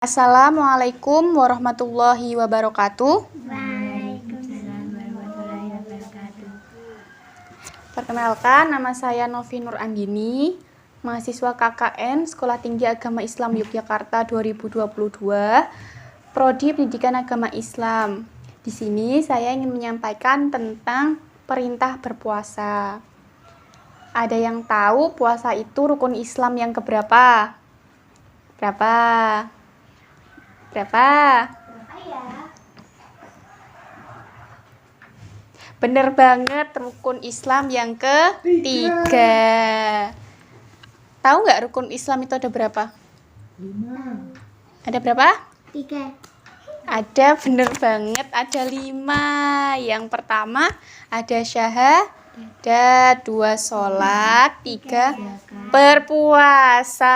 Assalamualaikum warahmatullahi wabarakatuh. Waalaikumsalam warahmatullahi wabarakatuh. Perkenalkan, nama saya Novi Nur Andini, mahasiswa KKN Sekolah Tinggi Agama Islam Yogyakarta 2022, Prodi Pendidikan Agama Islam. Di sini saya ingin menyampaikan tentang perintah berpuasa. Ada yang tahu puasa itu rukun Islam yang keberapa? Berapa? Bener banget, rukun Islam yang ketiga. Tahu nggak rukun Islam itu ada berapa? 5. Ada berapa? 3. Ada, bener banget, ada 5. Yang pertama ada syahadat, 2 sholat, 3 berpuasa,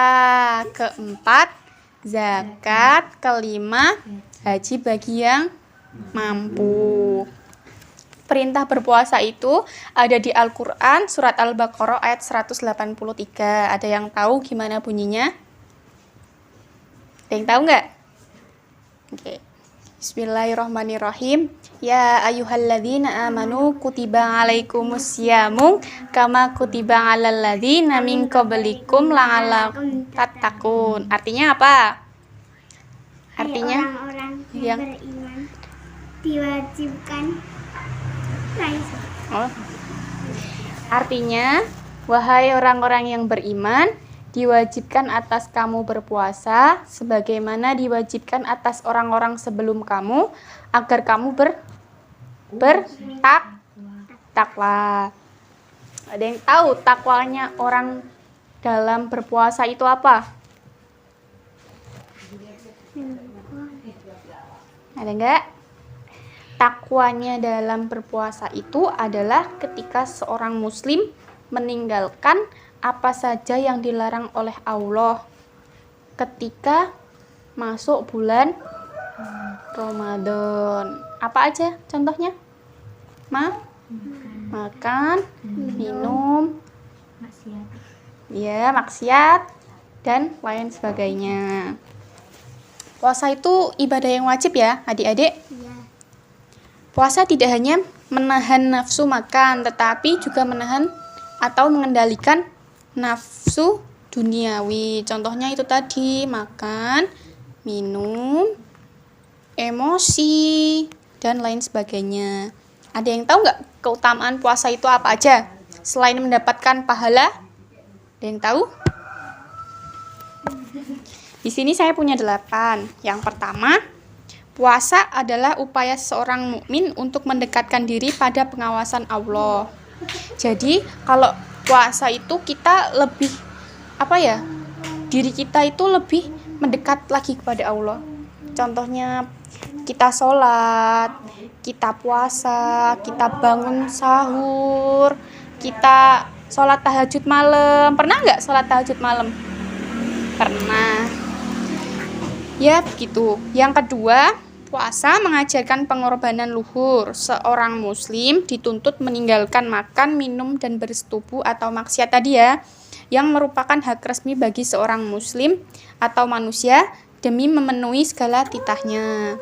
keempat zakat, kelima haji bagi yang mampu. Perintah berpuasa itu ada di Al-Quran surat Al-Baqarah ayat 183. Ada yang tahu gimana bunyinya? Ada yang tahu nggak? Oke. Bismillahirrahmanirrahim. Ya ayyuhalladzina amanu kutiba alaikumusyamu kama kutiba alal ladzina min qablikum la'allakum tattaqun. Artinya apa? Artinya orang-orang yang yang beriman diwajibkan Artinya, wahai orang-orang yang beriman, diwajibkan atas kamu berpuasa sebagaimana diwajibkan atas orang-orang sebelum kamu agar kamu bertakwa. Ada yang tahu takwanya orang dalam berpuasa itu apa? Ada enggak? Takwanya dalam berpuasa itu adalah ketika seorang muslim meninggalkan apa saja yang dilarang oleh Allah ketika masuk bulan Ramadan. Apa aja contohnya? Makan, minum, maksiat, dan lain sebagainya. Puasa itu ibadah yang wajib ya, adik-adik. Puasa tidak hanya menahan nafsu makan, tetapi juga menahan atau mengendalikan nafsu duniawi. Contohnya itu tadi, makan, minum, emosi, dan lain sebagainya. Ada yang tahu nggak keutamaan puasa itu apa aja? Selain mendapatkan pahala, ada yang tahu? Di sini saya punya 8. Yang pertama, puasa adalah upaya seorang mukmin untuk mendekatkan diri pada pengawasan Allah. Jadi, kalau puasa itu kita lebih diri kita itu lebih mendekat lagi kepada Allah. Contohnya kita sholat, kita puasa, kita bangun sahur, kita sholat tahajud malam. Pernah nggak sholat tahajud malam? Pernah. Ya begitu. Yang kedua, puasa mengajarkan pengorbanan luhur. Seorang muslim dituntut meninggalkan makan, minum, dan bersetubuh atau maksiat tadi ya, yang merupakan hak resmi bagi seorang muslim atau manusia demi memenuhi segala titahnya.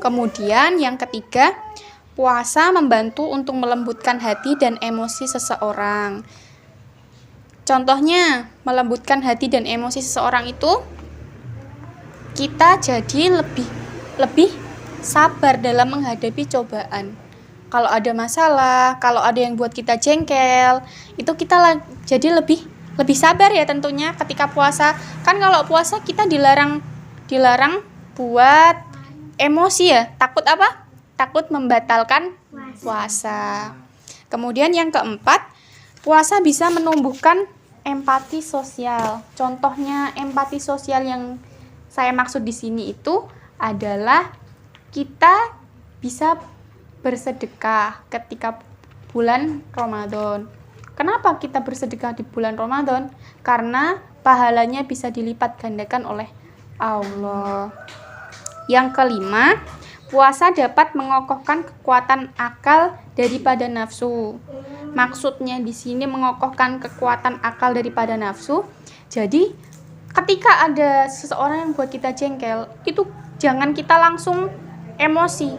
Kemudian yang ketiga, puasa membantu untuk melembutkan hati dan emosi seseorang. Contohnya, melembutkan hati dan emosi seseorang itu kita jadi lebih sabar dalam menghadapi cobaan. Kalau ada masalah, kalau ada yang buat kita jengkel, itu kita jadi lebih sabar ya tentunya ketika puasa. Kan kalau puasa kita dilarang buat emosi ya. Takut apa? Takut membatalkan puasa. Kemudian yang keempat, puasa bisa menumbuhkan empati sosial. Contohnya empati sosial yang saya maksud di sini itu adalah kita bisa bersedekah ketika bulan Ramadan. Kenapa kita bersedekah di bulan Ramadan? Karena pahalanya bisa dilipat gandakan oleh Allah. Yang kelima, puasa dapat mengokohkan kekuatan akal daripada nafsu. Maksudnya di sini mengokohkan kekuatan akal daripada nafsu. Jadi ketika ada seseorang yang buat kita jengkel, itu jangan kita langsung emosi,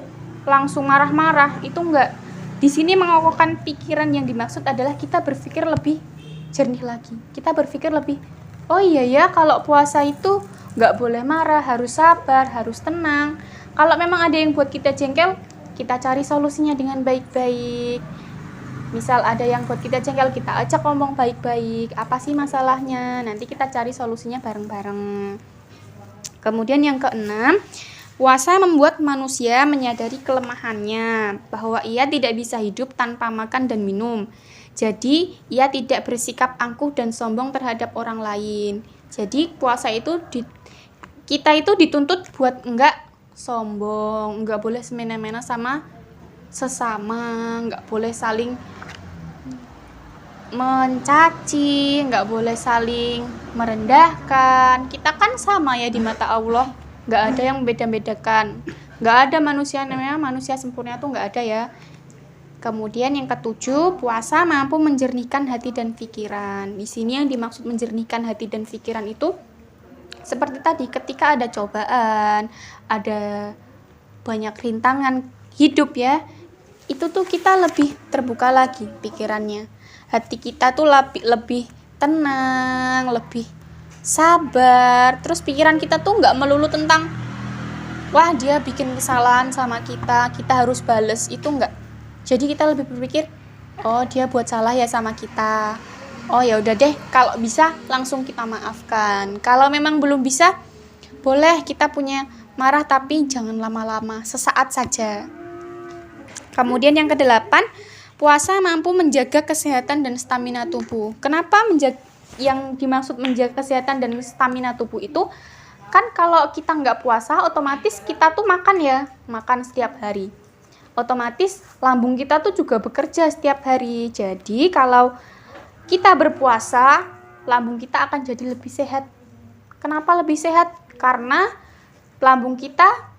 langsung marah-marah. Itu enggak. Di sini mengokohkan pikiran, yang dimaksud adalah kita berpikir lebih jernih lagi. Kita berpikir lebih, oh iya ya, kalau puasa itu enggak boleh marah, harus sabar, harus tenang. Kalau memang ada yang buat kita jengkel, kita cari solusinya dengan baik-baik. Misal ada yang buat kita jengkel, kita ajak ngomong baik-baik, apa sih masalahnya, nanti kita cari solusinya bareng-bareng. Kemudian yang keenam, puasa membuat manusia menyadari kelemahannya, bahwa ia tidak bisa hidup tanpa makan dan minum. Jadi ia tidak bersikap angkuh dan sombong terhadap orang lain. Jadi puasa itu kita itu dituntut buat enggak sombong, enggak boleh semena-mena sama sesama, enggak boleh saling mencaci, enggak boleh saling merendahkan. Kita kan sama ya di mata Allah, enggak ada yang membeda-bedakan. Enggak ada manusia namanya manusia sempurna, tuh enggak ada ya. Kemudian yang ketujuh, puasa mampu menjernihkan hati dan pikiran. Di sini yang dimaksud menjernihkan hati dan pikiran itu seperti tadi, ketika ada cobaan, ada banyak rintangan hidup ya, itu tuh kita lebih terbuka lagi pikirannya. Hati kita tuh lebih tenang, lebih sabar. Terus pikiran kita tuh nggak melulu tentang, wah dia bikin kesalahan sama kita harus bales, itu nggak. Jadi kita lebih berpikir, oh dia buat salah ya sama kita, oh ya udah deh, kalau bisa langsung kita maafkan. Kalau memang belum bisa, boleh kita punya marah, tapi jangan lama-lama, sesaat saja. Kemudian yang kedelapan, puasa mampu menjaga kesehatan dan stamina tubuh. Kenapa yang dimaksud menjaga kesehatan dan stamina tubuh itu? Kan kalau kita nggak puasa, otomatis kita tuh makan setiap hari. Otomatis lambung kita tuh juga bekerja setiap hari. Jadi kalau kita berpuasa, lambung kita akan jadi lebih sehat. Kenapa lebih sehat? Karena lambung kita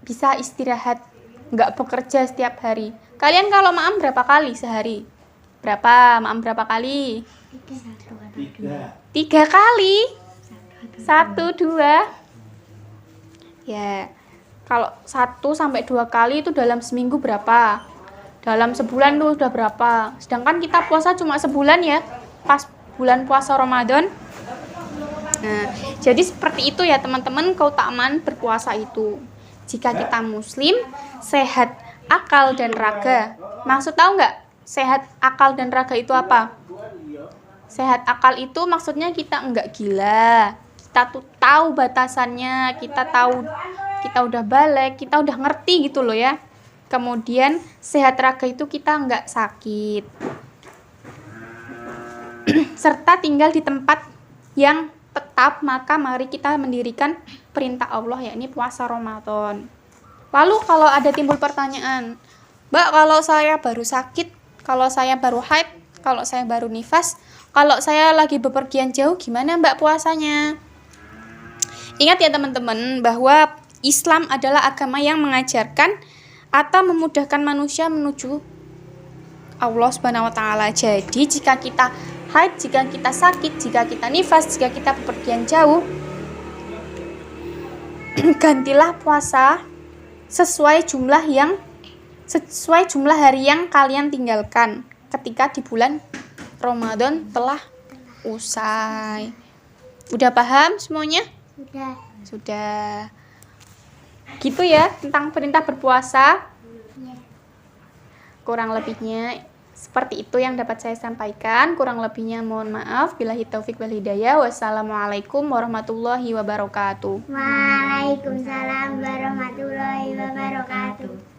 bisa istirahat, nggak bekerja setiap hari. Kalian kalau maam berapa kali sehari? Maam berapa kali? 3 kali. 1, 2. Ya, kalau 1-2 kali itu dalam seminggu berapa? Dalam sebulan tuh udah berapa? Sedangkan kita puasa cuma sebulan ya, pas bulan puasa Ramadan. Nah, jadi seperti itu ya teman-teman, keutamaan berpuasa itu. Jika kita muslim, sehat akal dan raga. Maksud tahu nggak? Sehat akal dan raga itu apa? Sehat akal itu maksudnya kita enggak gila. Kita tuh tahu batasannya, kita udah balik, kita udah ngerti gitu loh ya. Kemudian sehat raga itu kita enggak sakit. Serta tinggal di tempat yang tetap, maka mari kita mendirikan perintah Allah, yakni puasa Ramadan. Lalu kalau ada timbul pertanyaan, Mbak, kalau saya baru sakit, kalau saya baru haid, kalau saya baru nifas, kalau saya lagi bepergian jauh, gimana Mbak puasanya? Ingat ya teman-teman, bahwa Islam adalah agama yang mengajarkan atau memudahkan manusia menuju Allah Subhanahu wa taala. Jadi jika kita haid, jika kita sakit, jika kita nifas, jika kita bepergian jauh, gantilah puasa sesuai jumlah hari yang kalian tinggalkan ketika di bulan Ramadan telah usai. Udah paham semuanya? Sudah. Gitu ya tentang perintah berpuasa. Kurang lebihnya seperti itu yang dapat saya sampaikan. Kurang lebihnya mohon maaf. Billahi taufik wal hidayah. Wassalamualaikum warahmatullahi wabarakatuh. Waalaikumsalam warahmatullahi wabarakatuh.